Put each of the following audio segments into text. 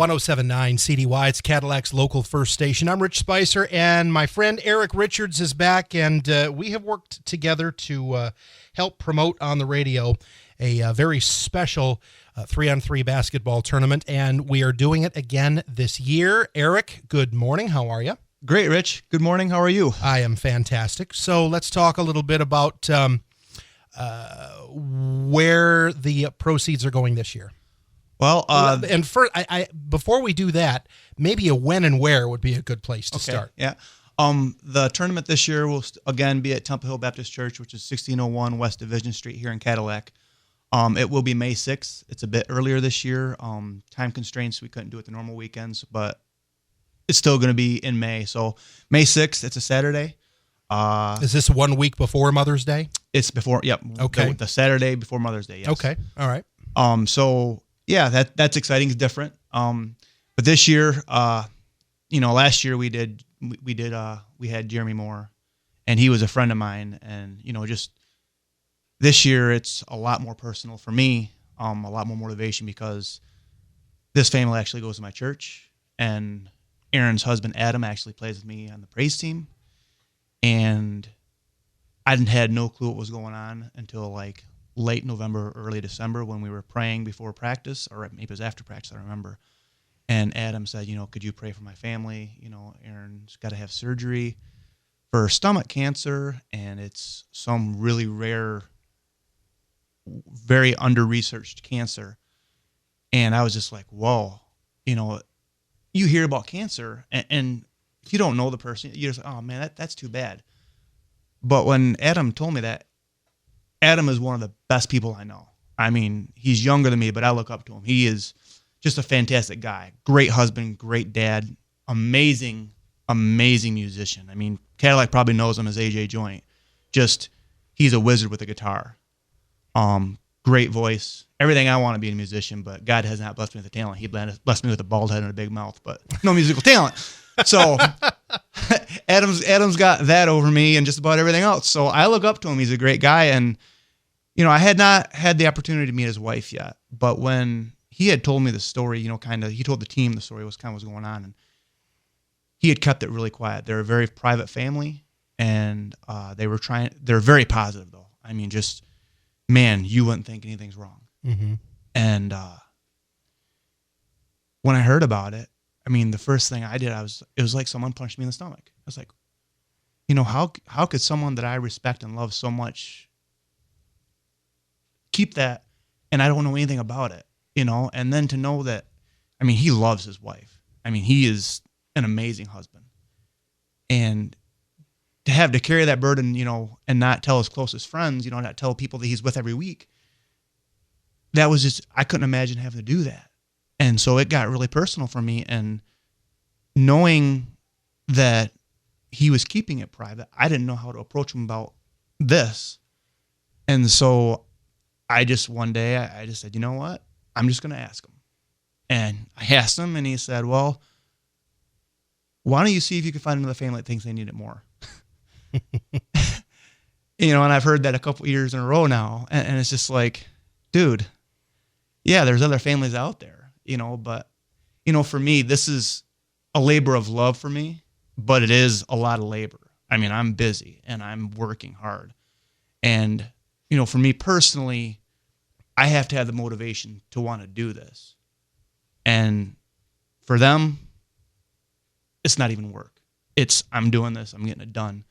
1079 CDY. It's Cadillac's local first station. I'm Rich Spicer, and my friend Eric Richards is back, and we have worked together to help promote on the radio a very special 3-on-3 basketball tournament, and we are doing it again this year. Eric, good morning. How are you? Great, Rich. Good morning. How are you? I am fantastic. So let's talk a little bit about where the proceeds are going this year. Well, and first, before we do that, maybe a when and where would be a good place to start. Yeah. The tournament this year will again be at Temple Hill Baptist Church, which is 1601 West Division Street here in Cadillac. It will be May 6th. It's a bit earlier this year. Time constraints, we couldn't do it the normal weekends, but it's still going to be in May. So May 6th, it's a Saturday. Is this 1 week before Mother's Day? It's before, yep. Okay. The Saturday before Mother's Day, yes. Okay, all right. So yeah, that's exciting. It's different. But this year, last year we had Jeremy Moore, and he was a friend of mine, and just this year it's a lot more personal for me, a lot more motivation, because this family actually goes to my church, and Aaron's husband Adam actually plays with me on the praise team, and I had no clue what was going on until like late November, early December, when we were praying before practice, or maybe it was after practice, I don't remember. And Adam said, could you pray for my family? Aaron's got to have surgery for stomach cancer, and it's some really rare, very under-researched cancer. And I was just like, whoa, you hear about cancer, and if you don't know the person, you're just like, oh man, that's too bad. But when Adam told me that, Adam is one of the best people I know. I mean, he's younger than me, but I look up to him. He is just a fantastic guy. Great husband, great dad, amazing, amazing musician. I mean, Cadillac probably knows him as AJ Joint. Just, he's a wizard with a guitar. Great voice. Everything I want to be a musician, but God has not blessed me with the talent. He blessed me with a bald head and a big mouth, but no musical talent. So Adam's got that over me and just about everything else. So I look up to him. He's a great guy. And, I had not had the opportunity to meet his wife yet, but when he had told me the story, he told the team the story was kind of what's going on, and he had kept it really quiet. They're a very private family, and they're very positive though. I mean, just, man, you wouldn't think anything's wrong. Mm-hmm. And when I heard about it, I mean, the first thing I did, it was like someone punched me in the stomach. I was like, how could someone that I respect and love so much keep that, and I don't know anything about it, and then to know that, I mean, he loves his wife. I mean, he is an amazing husband, and to have to carry that burden, and not tell his closest friends, not tell people that he's with every week, that was just, I couldn't imagine having to do that. And so it got really personal for me, and knowing that he was keeping it private, I didn't know how to approach him about this. And so one day I just said, you know what? I'm just going to ask him. And I asked him, and he said, well, why don't you see if you can find another family that thinks they need it more? And I've heard that a couple years in a row now. And it's just like, dude, yeah, there's other families out there, but, for me, this is a labor of love for me, but it is a lot of labor. I mean, I'm busy and I'm working hard. And, for me personally, I have to have the motivation to want to do this. And for them, it's not even work. It's, I'm doing this, I'm getting it done.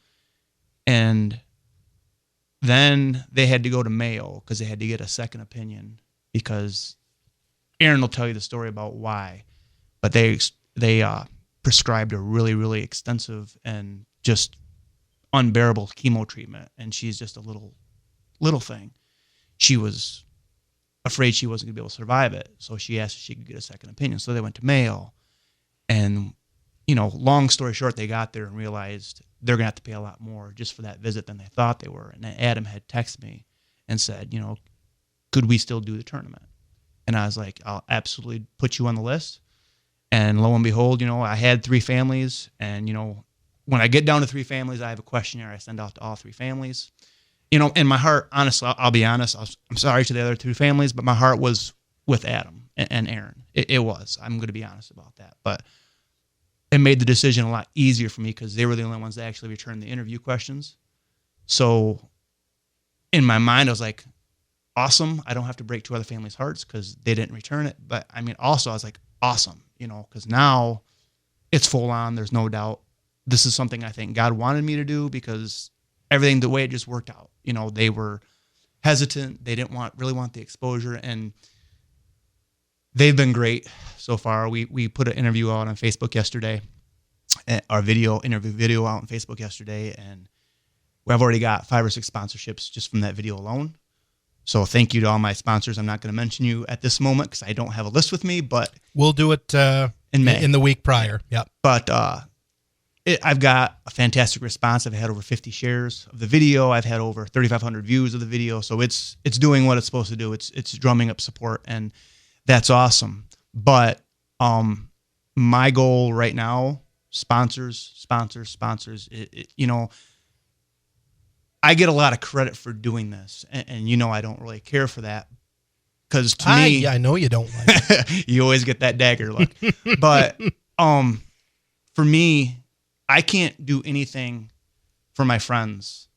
And then they had to go to Mayo because they had to get a second opinion, because Aaron will tell you the story about why, but they prescribed a really, really extensive and just unbearable chemo treatment. And she's just a little thing. She was afraid she wasn't going to be able to survive it. So she asked if she could get a second opinion. So they went to Mayo, and, long story short, they got there and realized they're going to have to pay a lot more just for that visit than they thought they were. And Adam had texted me and said, could we still do the tournament? And I was like, I'll absolutely put you on the list. And lo and behold, I had 3 families. And, when I get down to 3 families, I have a questionnaire I send out to all 3 families. In my heart, honestly, I'll be honest, I'm sorry to the other 2 families, but my heart was with Adam. and Aaron. It was. I'm going to be honest about that. But it made the decision a lot easier for me because they were the only ones that actually returned the interview questions. So in my mind, I was like, awesome. I don't have to break two other families' hearts because they didn't return it. But I mean, also I was like, awesome, because now it's full on. There's no doubt. This is something I think God wanted me to do because everything, the way it just worked out, they were hesitant. They didn't really want the exposure, and they've been great so far. We put an interview out on Facebook yesterday, our interview video out on Facebook yesterday, and I've already got 5 or 6 sponsorships just from that video alone. So thank you to all my sponsors. I'm not going to mention you at this moment because I don't have a list with me, but we'll do it in May, in the week prior. Yep. But I've got a fantastic response. I've had over 50 shares of the video. I've had over 3,500 views of the video. So it's doing what it's supposed to do. It's drumming up support, and that's awesome. But my goal right now, sponsors. I get a lot of credit for doing this, and I don't really care for that because to me, I know you don't like it. You always get that dagger look. But for me, I can't do anything for my friends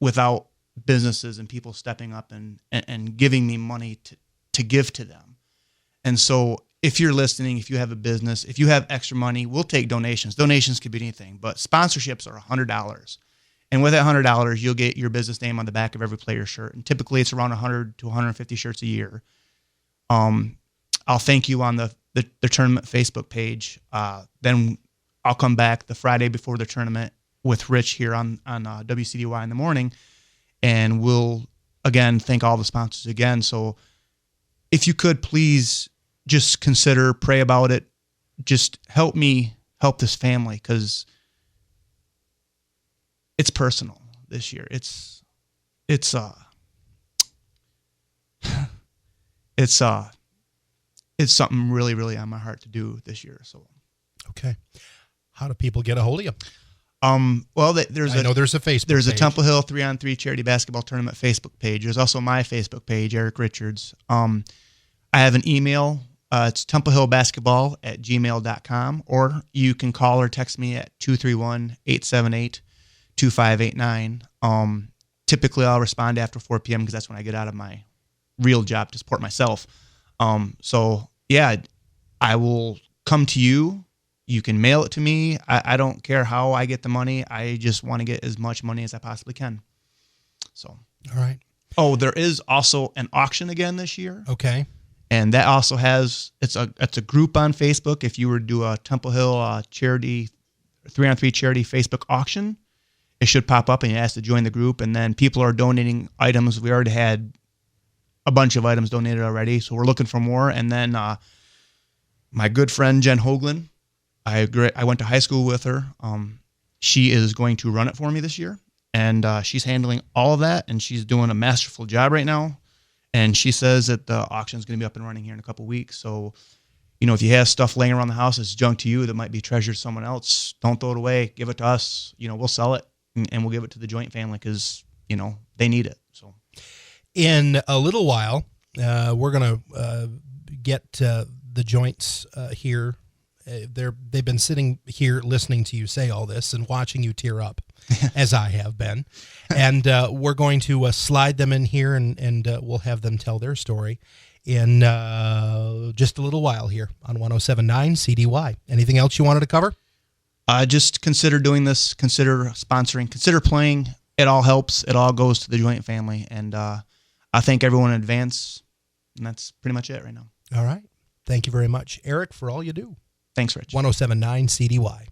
without businesses and people stepping up and giving me money to give to them. And so if you're listening, if you have a business, if you have extra money, we'll take donations. Donations could be anything, but sponsorships are $100. And with that $100, you'll get your business name on the back of every player shirt. And typically it's around 100 to 150 shirts a year. I'll thank you on the tournament Facebook page. Then I'll come back the Friday before the tournament with Rich here on WCDY in the morning. And we'll, again, thank all the sponsors again. So if you could please just consider, pray about it. Just help me help this family because it's personal this year. It's something really, really on my heart to do this year. So, okay. How do people get a hold of you? Well, there's a Facebook. There's page. a Temple Hill 3-on-3 charity basketball tournament Facebook page. There's also my Facebook page, Eric Richards. I have an email. It's templehillbasketball@gmail.com, or you can call or text me at 231-878-2589. Typically, I'll respond after 4 p.m. because that's when I get out of my real job to support myself. So, yeah, I will come to you. You can mail it to me. I don't care how I get the money. I just want to get as much money as I possibly can. So, all right. Oh, there is also an auction again this year. Okay. And that also has, it's a group on Facebook. If you were to do a Temple Hill charity, 3-on-3 charity Facebook auction, it should pop up and you ask to join the group. And then people are donating items. We already had a bunch of items donated already, so we're looking for more. And then my good friend Jen Hoagland, I went to high school with her. She is going to run it for me this year, and she's handling all of that, and she's doing a masterful job right now. And she says that the auction is going to be up and running here in a couple of weeks. So, if you have stuff laying around the house that's junk to you that might be treasured to someone else, don't throw it away. Give it to us. We'll sell it and we'll give it to the joint family because, they need it. So, in a little while, we're going to get the joints here. They've been sitting here listening to you say all this and watching you tear up, as I have been. And we're going to slide them in here, and we'll have them tell their story in just a little while here on 107.9 CDY. Anything else you wanted to cover? Just consider doing this. Consider sponsoring. Consider playing. It all helps. It all goes to the joint family. And I thank everyone in advance. And that's pretty much it right now. All right. Thank you very much, Eric, for all you do. Thanks, Rich. 107.9 CDY.